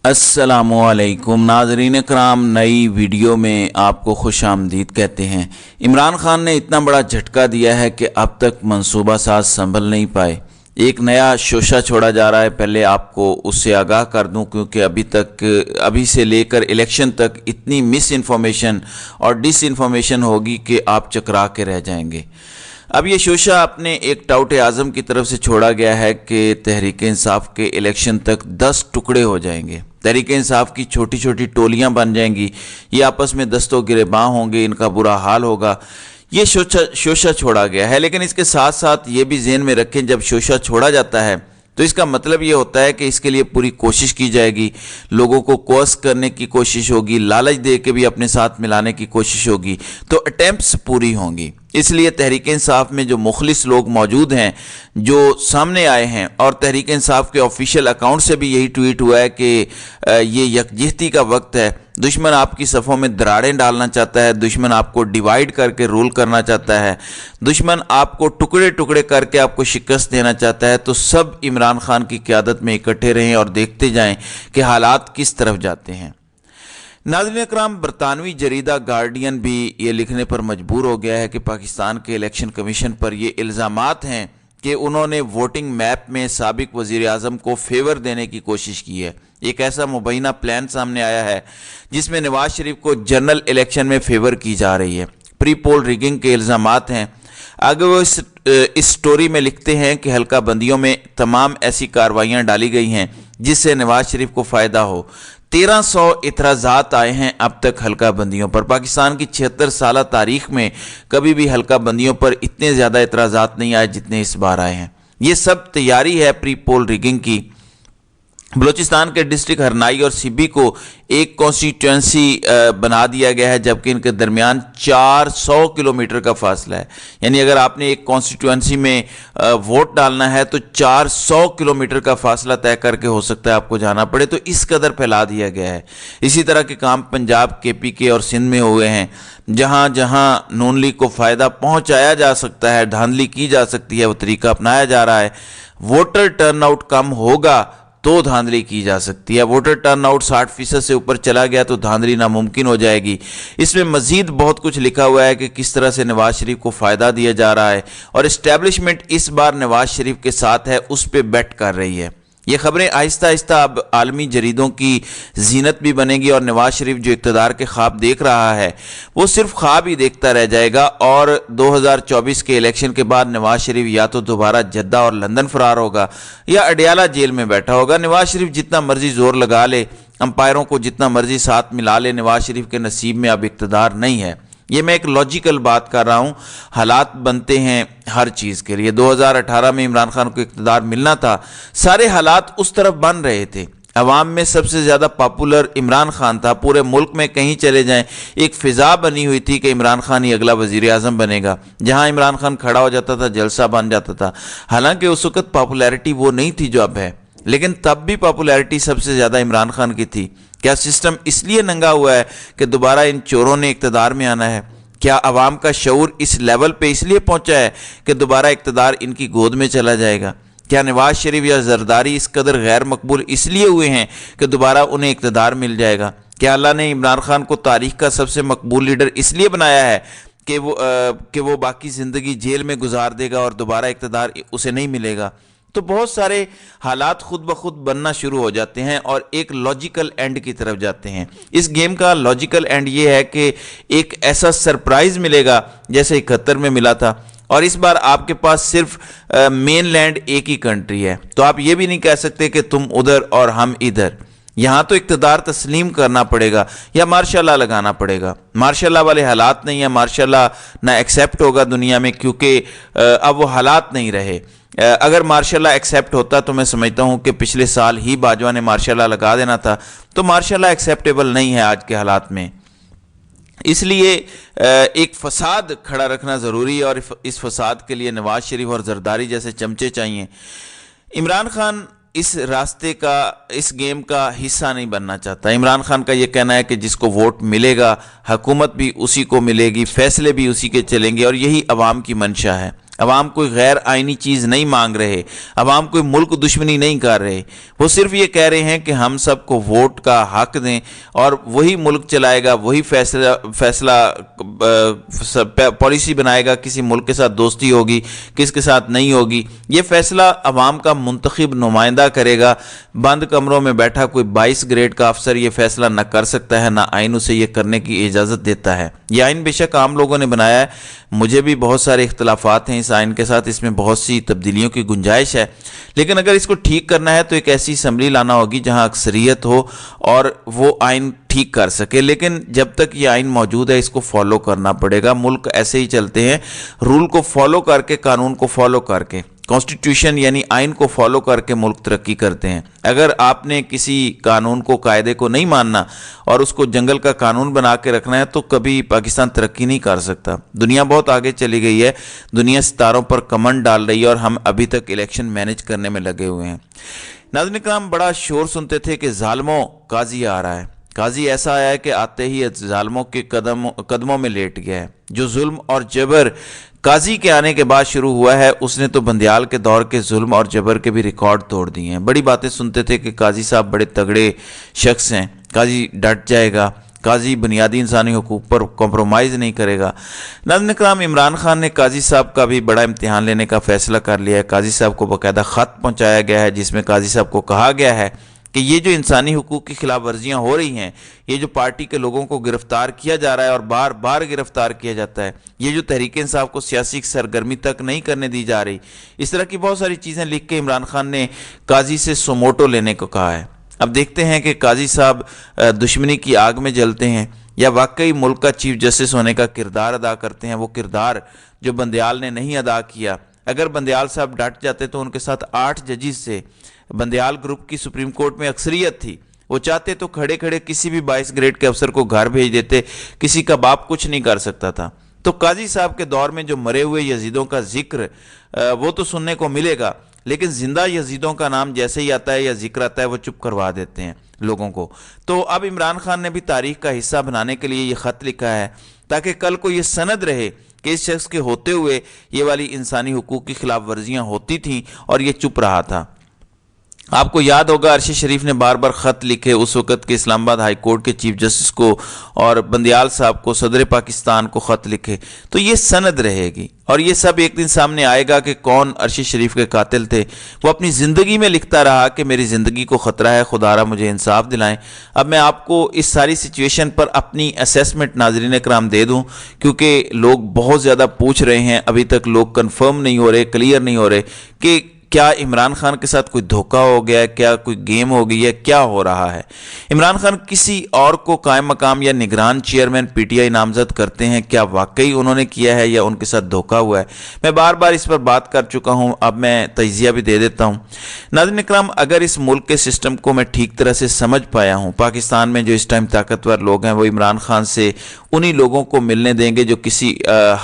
अस्सलामु अलैकुम नाज़रीन कराम, नई वीडियो में आपको खुश आमदीद कहते हैं। इमरान खान ने इतना बड़ा झटका दिया है कि अब तक मंसूबा साज संभल नहीं पाए। एक नया शोशा छोड़ा जा रहा है। पहले आपको उससे आगाह कर दूं क्योंकि अभी से लेकर इलेक्शन तक इतनी मिस इन्फॉर्मेशन और डिस इन्फॉर्मेशन होगी कि आप चकरा के रह जाएंगे। अब ये शोशा अपने एक टाउट आज़म की तरफ से छोड़ा गया है कि तहरीक इंसाफ के इलेक्शन तक 10 टुकड़े हो जाएंगे। तहरीक इंसाफ की छोटी छोटी टोलियां बन जाएंगी, ये आपस में दस्तों गिरेबां होंगे, इनका बुरा हाल होगा। ये शोशा छोड़ा गया है। लेकिन इसके साथ साथ ये भी ज़हन में रखें, जब शोशा छोड़ा जाता है तो इसका मतलब ये होता है कि इसके लिए पूरी कोशिश की जाएगी, लोगों को कोर्स करने की कोशिश होगी, लालच दे के भी अपने साथ मिलाने की कोशिश होगी, तो अटेम्प्ट्स पूरी होंगी। इसलिए तहरीक इंसाफ में जो मुखलिस लोग मौजूद हैं, जो सामने आए हैं, और तहरीक इंसाफ के ऑफिशियल अकाउंट से भी यही ट्वीट हुआ है कि ये यकजहती का वक्त है। दुश्मन आपकी सफ़ों में दरारें डालना चाहता है, दुश्मन आपको डिवाइड करके रूल करना चाहता है, दुश्मन आपको टुकड़े टुकड़े करके आपको शिकस्त देना चाहता है। तो सब इमरान खान की क़यादत में इकट्ठे रहें और देखते जाएं कि हालात किस तरफ जाते हैं। नाज़रीन इकराम, बरतानवी जरीदा गार्डियन भी ये लिखने पर मजबूर हो गया है कि पाकिस्तान के इलेक्शन कमीशन पर ये इल्ज़ामात हैं कि उन्होंने वोटिंग मैप में साबिक वज़ीर आज़म को फेवर देने की कोशिश की है। एक ऐसा मुबैना प्लान सामने आया है जिसमें नवाज शरीफ को जनरल इलेक्शन में फेवर की जा रही है। प्री पोल रिगिंग के इल्ज़ामात हैं। आगे वो इस स्टोरी में लिखते हैं कि हल्का बंदियों में तमाम ऐसी कार्रवाइयाँ डाली गई हैं जिससे नवाज शरीफ को फ़ायदा हो। 1300 इतराज़ात आए हैं अब तक हल्का बंदियों पर। पाकिस्तान की 76 साल तारीख में कभी भी हल्का बंदियों पर इतने ज़्यादा इतराज़ात नहीं आए जितने इस बार आए हैं। ये सब तैयारी है प्री पोल रिगिंग की। बलूचिस्तान के डिस्ट्रिक्ट हरनाई और सिब्बी को एक कॉन्स्टिट्यूंसी बना दिया गया है, जबकि इनके दरमियान 400 किलोमीटर का फासला है। यानी अगर आपने एक कॉन्स्टिट्यूंसी में वोट डालना है तो 400 किलोमीटर का फासला तय करके हो सकता है आपको जाना पड़े। तो इस कदर फैला दिया गया है। इसी तरह के काम पंजाब, KPK और सिंध में हुए हैं। जहाँ जहाँ नून लीग को फ़ायदा पहुँचाया जा सकता है, धांधली की जा सकती है, वो तरीका अपनाया जा रहा है। वोटर टर्नआउट कम होगा तो धांधली की जा सकती है। वोटर टर्नआउट 60% से ऊपर चला गया तो धांधली नामुमकिन हो जाएगी। इसमें मजीद बहुत कुछ लिखा हुआ है कि किस तरह से नवाज शरीफ को फ़ायदा दिया जा रहा है और इस्टेब्लिशमेंट इस बार नवाज शरीफ के साथ है, उस पर बेट कर रही है। ये खबरें आहिस्ता आहिस्ता अब आलमी जरीदों की जीनत भी बनेगी और नवाज शरीफ जो इक़्तिदार के ख्वाब देख रहा है वो सिर्फ ख्वाब ही देखता रह जाएगा। और 2024 के इलेक्शन के बाद नवाज शरीफ या तो दोबारा जद्दा और लंदन फरार होगा या अडियाला जेल में बैठा होगा। नवाज शरीफ जितना मर्जी जोर लगा ले, अंपायरों को जितना मर्जी साथ मिला ले, नवाज शरीफ के नसीब में अब इक़्तिदार नहीं है। ये मैं एक लॉजिकल बात कर रहा हूँ। हालात बनते हैं हर चीज़ के लिए। 2018 में इमरान खान को इक़्तिदार मिलना था, सारे हालात उस तरफ बन रहे थे। अवाम में सबसे ज़्यादा पॉपुलर इमरान खान था। पूरे मुल्क में कहीं चले जाएं एक फ़िज़ा बनी हुई थी कि इमरान खान ही अगला वज़ीर आज़म बनेगा। जहाँ इमरान खान खड़ा हो जाता था जलसा बन जाता था। हालांकि उस वक़्त पॉपुलैरिटी वो नहीं थी जो अब है, लेकिन तब भी पॉपुलैरिटी सबसे ज़्यादा इमरान खान की थी। क्या सिस्टम इसलिए नंगा हुआ है कि दोबारा इन चोरों ने इक़्तिदार में आना है? क्या अवाम का शऊर इस लेवल पे इसलिए पहुंचा है कि दोबारा इक़्तिदार इनकी गोद में चला जाएगा? क्या नवाज शरीफ या जरदारी इस कदर गैर मकबूल इसलिए हुए हैं कि दोबारा उन्हें इक़्तिदार मिल जाएगा? क्या अल्लाह ने इमरान खान को तारीख का सबसे मकबूल लीडर इसलिए बनाया है कि वो बाकी ज़िंदगी जेल में गुजार देगा और दोबारा इक़्तिदार उसे नहीं मिलेगा? तो बहुत सारे हालात खुद ब खुद बनना शुरू हो जाते हैं और एक लॉजिकल एंड की तरफ जाते हैं। इस गेम का लॉजिकल एंड ये है कि एक ऐसा सरप्राइज़ मिलेगा जैसे 71 में मिला था, और इस बार आपके पास सिर्फ मेन लैंड एक ही कंट्री है। तो आप ये भी नहीं कह सकते कि तुम उधर और हम इधर। यहाँ तो इक़्तिदार तस्लीम करना पड़ेगा या मार्शल लॉ लगाना पड़ेगा। मार्शल लॉ वाले हालात नहीं है, मार्शल लॉ ना एक्सेप्ट होगा दुनिया में, क्योंकि अब वो हालात नहीं रहे। अगर मार्शल लॉ एक्सेप्ट होता तो मैं समझता हूँ कि पिछले साल ही बाजवा ने मार्शल लॉ लगा देना था। तो मार्शल लॉ एक्सेप्टेबल नहीं है आज के हालात में। इसलिए एक फसाद खड़ा रखना ज़रूरी है और इस फसाद के लिए नवाज शरीफ और जरदारी जैसे चमचे चाहिए। इमरान खान इस रास्ते का, इस गेम का हिस्सा नहीं बनना चाहता। इमरान खान का ये कहना है कि जिसको वोट मिलेगा हुकूमत भी उसी को मिलेगी, फैसले भी उसी के चलेंगे, और यही अवाम की मंशा है। عوام کوئی غیر آئینی چیز نہیں مانگ رہے، عوام کوئی ملک دشمنی نہیں کر رہے، وہ صرف یہ کہہ رہے ہیں کہ ہم سب کو ووٹ کا حق دیں اور وہی ملک چلائے گا، وہی فیصلہ پالیسی بنائے گا، کسی ملک کے ساتھ دوستی ہوگی، کس کے ساتھ نہیں ہوگی، یہ فیصلہ عوام کا منتخب نمائندہ کرے گا۔ بند کمروں میں بیٹھا کوئی 22 گریڈ کا افسر یہ فیصلہ نہ کر سکتا ہے، نہ آئین اسے یہ کرنے کی اجازت دیتا ہے۔ یہ آئین بے شک عام لوگوں نے بنایا ہے، مجھے بھی بہت سارے اختلافات ہیں اس آئین کے ساتھ، اس میں بہت سی تبدیلیوں کی گنجائش ہے، لیکن اگر اس کو ٹھیک کرنا ہے تو ایک ایسی اسمبلی لانا ہوگی جہاں اکثریت ہو اور وہ آئین ٹھیک کر سکے۔ لیکن جب تک یہ آئین موجود ہے اس کو فالو کرنا پڑے گا۔ ملک ایسے ہی چلتے ہیں، رول کو فالو کر کے، قانون کو فالو کر کے، کانسٹیٹیوشن یعنی آئین کو فالو کر کے ملک ترقی کرتے ہیں۔ اگر آپ نے کسی قانون کو، قاعدے کو نہیں ماننا اور اس کو جنگل کا قانون بنا کے رکھنا ہے تو کبھی پاکستان ترقی نہیں کر سکتا۔ دنیا بہت آگے چلی گئی ہے، دنیا ستاروں پر کمنڈ ڈال رہی ہے اور ہم ابھی تک الیکشن مینیج کرنے میں لگے ہوئے ہیں۔ ناظرین کرام، بڑا شور سنتے تھے کہ ظالموں قاضی آ رہا ہے۔ قاضی ایسا آیا ہے کہ آتے ہی ظالموں کے قدموں میں لیٹ گیا ہے۔ جو ظلم اور جبر قاضی کے آنے کے بعد شروع ہوا ہے، اس نے تو بندیال کے دور کے ظلم اور جبر کے بھی ریکارڈ توڑ دیے ہیں۔ بڑی باتیں سنتے تھے کہ قاضی صاحب بڑے تگڑے شخص ہیں، قاضی ڈٹ جائے گا، قاضی بنیادی انسانی حقوق پر کمپرومائز نہیں کرے گا۔ ناظرین کرام، عمران خان نے قاضی صاحب کا بھی بڑا امتحان لینے کا فیصلہ کر لیا ہے۔ قاضی صاحب کو باقاعدہ خط پہنچایا گیا ہے جس میں قاضی صاحب کو کہا گیا ہے کہ یہ جو انسانی حقوق کی خلاف ورزیاں ہو رہی ہیں، یہ جو پارٹی کے لوگوں کو گرفتار کیا جا رہا ہے اور بار بار گرفتار کیا جاتا ہے، یہ جو تحریک انصاف کو سیاسی سرگرمی تک نہیں کرنے دی جا رہی، اس طرح کی بہت ساری چیزیں لکھ کے عمران خان نے قاضی سے سوموٹو لینے کو کہا ہے۔ اب دیکھتے ہیں کہ قاضی صاحب دشمنی کی آگ میں جلتے ہیں یا واقعی ملک کا چیف جسٹس ہونے کا کردار ادا کرتے ہیں، وہ کردار جو بندیال نے نہیں ادا کیا۔ اگر بندیال صاحب ڈٹ جاتے تو ان کے ساتھ 8 ججز سے بندیال گروپ کی سپریم کورٹ میں اکثریت تھی، وہ چاہتے تو کھڑے کھڑے کسی بھی 22 گریڈ کے افسر کو گھر بھیج دیتے، کسی کا باپ کچھ نہیں کر سکتا تھا۔ تو قاضی صاحب کے دور میں جو مرے ہوئے یزیدوں کا ذکر وہ تو سننے کو ملے گا، لیکن زندہ یزیدوں کا نام جیسے ہی آتا ہے یا ذکر آتا ہے وہ چپ کروا دیتے ہیں لوگوں کو۔ تو اب عمران خان نے بھی تاریخ کا حصہ بنانے کے لیے یہ خط لکھا ہے تاکہ کل کو یہ سند رہے کہ اس شخص کے ہوتے ہوئے یہ والی انسانی حقوق کی خلاف ورزیاں ہوتی تھیں اور یہ چپ رہا تھا۔ آپ کو یاد ہوگا ارشد شریف نے بار بار خط لکھے اس وقت کے اسلام آباد ہائی کورٹ کے چیف جسٹس کو اور بندیال صاحب کو، صدر پاکستان کو خط لکھے، تو یہ سند رہے گی اور یہ سب ایک دن سامنے آئے گا کہ کون ارشد شریف کے قاتل تھے۔ وہ اپنی زندگی میں لکھتا رہا کہ میری زندگی کو خطرہ ہے، خدا را مجھے انصاف دلائیں۔ اب میں آپ کو اس ساری سچویشن پر اپنی اسیسمنٹ ناظرین کرام دے دوں، کیونکہ لوگ بہت زیادہ پوچھ رہے ہیں، ابھی تک لوگ کنفرم نہیں ہو رہے، کلیئر نہیں ہو رہے کہ کیا عمران خان کے ساتھ کوئی دھوکہ ہو گیا ہے، کیا کوئی گیم ہو گئی ہے، کیا ہو رہا ہے۔ عمران خان کسی اور کو قائم مقام یا نگران چیئرمین پی ٹی آئی نامزد کرتے ہیں، کیا واقعی انہوں نے کیا ہے یا ان کے ساتھ دھوکہ ہوا ہے؟ میں بار بار اس پر بات کر چکا ہوں، اب میں تجزیہ بھی دے دیتا ہوں۔ ناظرین اکرام، اگر اس ملک کے سسٹم کو میں ٹھیک طرح سے سمجھ پایا ہوں، پاکستان میں جو اس ٹائم طاقتور لوگ ہیں وہ عمران خان سے انہی لوگوں کو ملنے دیں گے جو کسی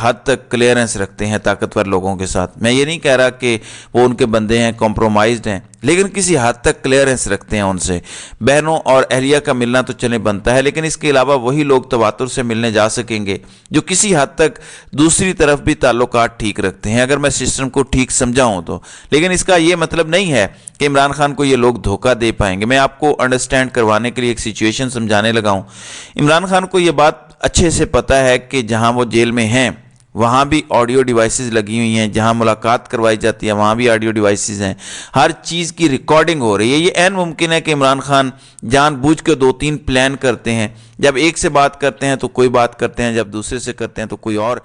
حد تک کلیئرنس رکھتے ہیں طاقتور لوگوں کے ساتھ۔ میں یہ نہیں کہہ رہا کہ وہ ان کے بندے ہیں، کمپرومائزڈ ہیں، لیکن کسی حد تک کلیئرنس رکھتے ہیں ان سے۔ بہنوں اور اہلیہ کا ملنا تو چلے بنتا ہے، لیکن اس کے علاوہ وہی لوگ تواتر سے ملنے جا سکیں گے جو کسی حد تک دوسری طرف بھی تعلقات ٹھیک رکھتے ہیں، اگر میں سسٹم کو ٹھیک سمجھاؤں تو۔ لیکن اس کا یہ مطلب نہیں ہے کہ عمران خان کو یہ لوگ دھوکہ دے پائیں گے۔ میں آپ کو انڈرسٹینڈ کروانے کے لیے ایک سچویشن سمجھانے لگا ہوں۔ عمران خان کو یہ بات اچھے سے پتہ ہے کہ جہاں وہ جیل میں ہیں وہاں بھی آڈیو ڈیوائسز لگی ہوئی ہیں، جہاں ملاقات کروائی جاتی ہے وہاں بھی آڈیو ڈیوائسز ہیں، ہر چیز کی ریکارڈنگ ہو رہی ہے۔ یہ عین ممکن ہے کہ عمران خان جان بوجھ کے 2-3 پلان کرتے ہیں، جب ایک سے بات کرتے ہیں تو کوئی بات کرتے ہیں، جب دوسرے سے کرتے ہیں تو کوئی اور،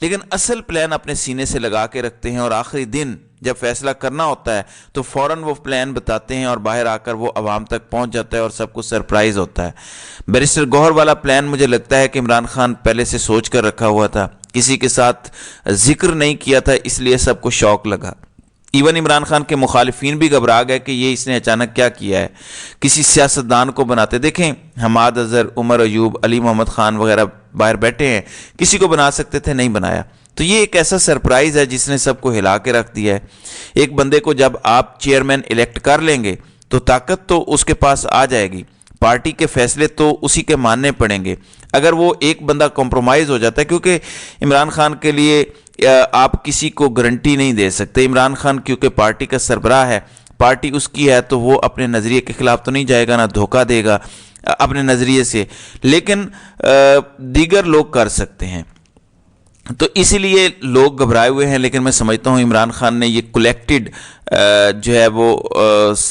لیکن اصل پلان اپنے سینے سے لگا کے رکھتے ہیں اور آخری دن جب فیصلہ کرنا ہوتا ہے تو فوراً وہ پلان بتاتے ہیں اور باہر آ کر وہ عوام تک پہنچ جاتا ہے اور سب کو سرپرائز ہوتا ہے۔ بیرسٹر گوہر والا پلان مجھے لگتا ہے کہ عمران خان پہلے سے سوچ کر رکھا ہوا تھا، کسی کے ساتھ ذکر نہیں کیا تھا، اس لیے سب کو شوق لگا۔ ایون عمران خان کے مخالفین بھی گھبرا گئے کہ یہ اس نے اچانک کیا کیا ہے، کسی سیاستدان کو بناتے۔ دیکھیں حماد اظہر، عمر ایوب، علی محمد خان وغیرہ باہر بیٹھے ہیں، کسی کو بنا سکتے تھے، نہیں بنایا۔ تو یہ ایک ایسا سرپرائز ہے جس نے سب کو ہلا کے رکھ دیا ہے۔ ایک بندے کو جب آپ چیئرمین الیکٹ کر لیں گے تو طاقت تو اس کے پاس آ جائے گی، پارٹی کے فیصلے تو اسی کے ماننے پڑیں گے۔ اگر وہ ایک بندہ کمپرومائز ہو جاتا ہے، کیونکہ عمران خان کے لیے आप किसी को गारंटी नहीं दे सकते। इमरान खान क्योंकि पार्टी का सरबराह है, पार्टी उसकी है, तो वो अपने नज़रिए के ख़िलाफ़ तो नहीं जाएगा, ना धोखा देगा अपने नज़रिए से, लेकिन दीगर लोग कर सकते हैं। तो इसीलिए लोग घबराए हुए हैं। लेकिन मैं समझता हूँ इमरान खान ने ये कलेक्टेड जो है वो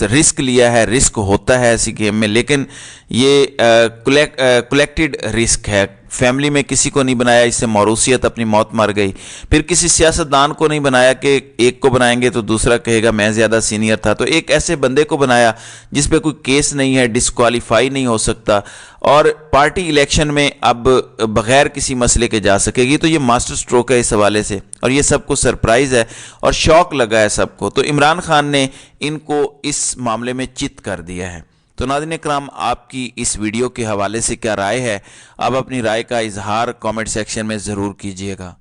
रिस्क लिया है। रिस्क होता है ऐसी गेम में, लेकिन ये कलेक्टेड रिस्क है। फैमिली में किसी को नहीं बनाया, इससे मौरूसियत अपनी मौत मर गई। फिर किसी सियासतदान को नहीं बनाया कि एक को बनाएंगे तो दूसरा कहेगा मैं ज़्यादा सीनियर था, तो एक ऐसे बंदे को बनाया जिस पे कोई केस नहीं है, डिस्क्वालीफाई नहीं हो सकता, और पार्टी इलेक्शन में अब बग़ैर किसी मसले के जा सकेगी। तो ये मास्टर स्ट्रोक है इस हवाले से, और ये सबको सरप्राइज़ है और शौक लगा है सबको। तो इमरान खान ने इनको इस मामले में चित कर दिया है। तो नाज़रीन इकराम, आपकी इस वीडियो के हवाले से क्या राय है? आप अपनी राय का इजहार कमेंट सेक्शन में ज़रूर कीजिएगा।